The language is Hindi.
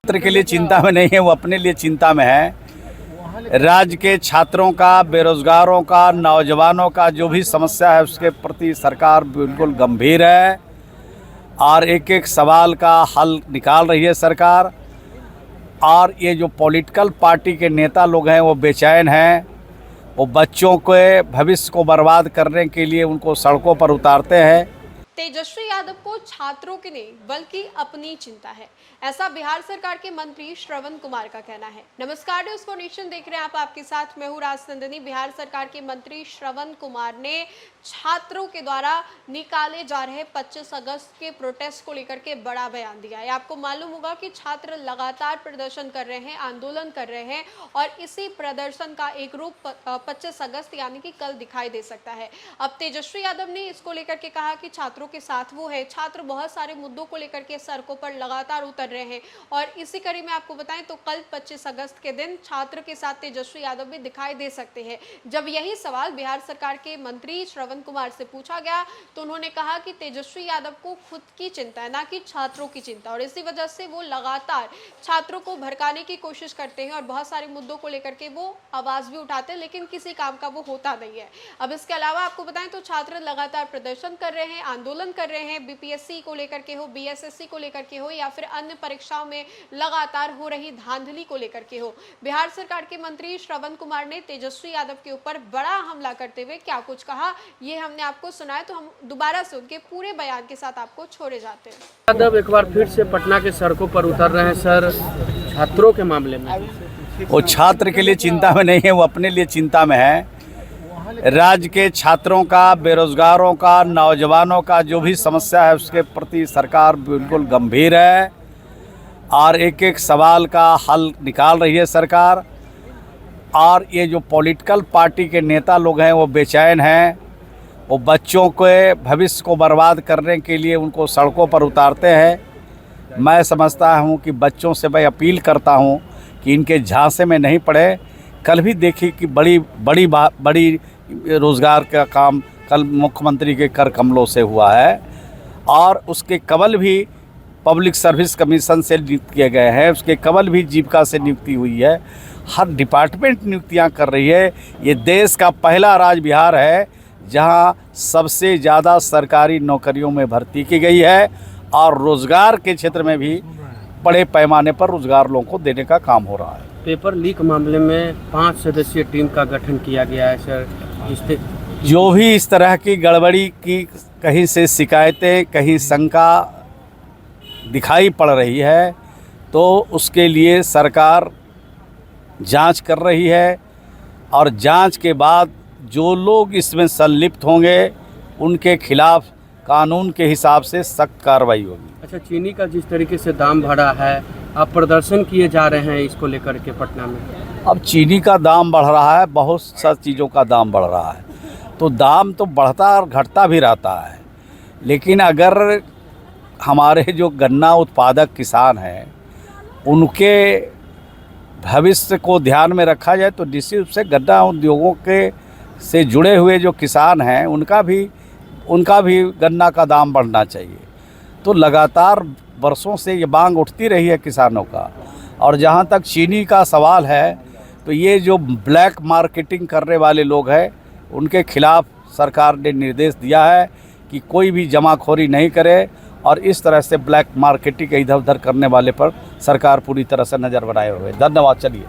छात्र के लिए चिंता में नहीं है, वो अपने लिए चिंता में है। राज्य के छात्रों का, बेरोजगारों का, नौजवानों का जो भी समस्या है उसके प्रति सरकार बिल्कुल गंभीर है और एक एक सवाल का हल निकाल रही है सरकार। और ये जो पॉलिटिकल पार्टी के नेता लोग हैं वो बेचैन हैं, वो बच्चों के भविष्य को बर्बाद करने के लिए उनको सड़कों पर उतारते हैं। तेजस्वी यादव को छात्रों की नहीं बल्कि अपनी चिंता है, ऐसा बिहार सरकार के मंत्री श्रवण कुमार का कहना है। नमस्कार, न्यूज़ फॉर नेशन देख रहे हैं आप, आपके साथ मैं हूं राजनंदिनी। बिहार सरकार के मंत्री श्रवण कुमार ने छात्रों के द्वारा निकाले जा रहे 25 अगस्त के प्रोटेस्ट को लेकर के बड़ा बयान दिया है। आपको मालूम होगा कि छात्र लगातार प्रदर्शन कर रहे हैं, आंदोलन कर रहे हैं और इसी प्रदर्शन का एक रूप 25 अगस्त यानी कि कल दिखाई दे सकता है। अब तेजस्वी यादव ने इसको लेकर के कहा कि छात्रों के साथ वो है। छात्र बहुत सारे मुद्दों को लेकर के सड़कों पर लगातार उतर रहे हैं और इसी कड़ी में आपको बताएं तो कल 25 अगस्त के दिन छात्र के साथ तेजस्वी यादव भी दिखाई दे सकते हैं। जब यही सवाल बिहार सरकार के मंत्री श्रवण कुमार से पूछा गया तो उन्होंने कहा कि तेजस्वी यादव को खुद की चिंता है, ना कि छात्रों की चिंता, और इसी वजह से वो लगातार छात्रों को भड़काने की कोशिश करते हैं और बहुत सारे मुद्दों को लेकर के वो आवाज भी उठाते हैं, लेकिन किसी काम का वो होता नहीं है। अब इसके अलावा आपको बताएं तो छात्र लगातार प्रदर्शन कर रहे हैं, आंदोलन कर रहे हैं, बीपीएससी को लेकर के हो, बीएसएससी को लेकर के हो या फिर अन्य परीक्षाओं में लगातार हो रही धांधली को लेकर के हो। बिहार सरकार के मंत्री श्रवण कुमार ने तेजस्वी यादव के ऊपर बड़ा हमला करते हुए क्या कुछ कहा, ये हमने आपको सुनाया, तो हम दोबारा से उनके पूरे बयान के साथ आपको छोड़े जाते हैं। यादव एक बार फिर से पटना के सड़कों पर उतर रहे हैं सर, छात्रों के मामले में। वो छात्र के लिए चिंता में नहीं है, वो अपने लिए चिंता में है। राज्य के छात्रों का, बेरोजगारों का, नौजवानों का जो भी समस्या है उसके प्रति सरकार बिल्कुल गंभीर है और एक एक सवाल का हल निकाल रही है सरकार। और ये जो पॉलिटिकल पार्टी के नेता लोग हैं वो बेचैन हैं, वो बच्चों के भविष्य को बर्बाद करने के लिए उनको सड़कों पर उतारते हैं। मैं समझता हूँ कि बच्चों से मैं अपील करता हूँ कि इनके झांसे में नहीं पड़े। कल भी देखी कि बड़ी रोज़गार का काम कल मुख्यमंत्री के कर कमलों से हुआ है और उसके कबल भी पब्लिक सर्विस कमीशन से नियुक्त किए गए हैं, उसके कबल भी जीविका से नियुक्ति हुई है। हर डिपार्टमेंट नियुक्तियां कर रही है। ये देश का पहला राज्य बिहार है जहां सबसे ज़्यादा सरकारी नौकरियों में भर्ती की गई है और रोज़गार के क्षेत्र में भी बड़े पैमाने पर रोज़गार लोगों को देने का काम हो रहा है। पेपर लीक मामले में 5 सदस्यीय टीम का गठन किया गया है सर। जो भी इस तरह की गड़बड़ी की कहीं से शिकायतें, कहीं शंका दिखाई पड़ रही है तो उसके लिए सरकार जांच कर रही है और जांच के बाद जो लोग इसमें संलिप्त होंगे उनके खिलाफ कानून के हिसाब से सख्त कार्रवाई होगी। अच्छा, चीनी का जिस तरीके से दाम बढ़ा है, आप प्रदर्शन किए जा रहे हैं इसको लेकर के पटना में। अब चीनी का दाम बढ़ रहा है, बहुत सा चीज़ों का दाम बढ़ रहा है, तो दाम तो बढ़ता और घटता भी रहता है। लेकिन अगर हमारे जो गन्ना उत्पादक किसान हैं उनके भविष्य को ध्यान में रखा जाए तो निश्चित रूप से गन्ना उद्योगों के से जुड़े हुए जो किसान हैं उनका भी गन्ना का दाम बढ़ना चाहिए। तो लगातार वर्षों से ये मांग उठती रही है किसानों का। और जहाँ तक चीनी का सवाल है तो ये जो ब्लैक मार्केटिंग करने वाले लोग हैं उनके खिलाफ सरकार ने निर्देश दिया है कि कोई भी जमाखोरी नहीं करे और इस तरह से ब्लैक मार्केटिंग इधर उधर करने वाले पर सरकार पूरी तरह से नज़र बनाए हुए। धन्यवाद। चलिए।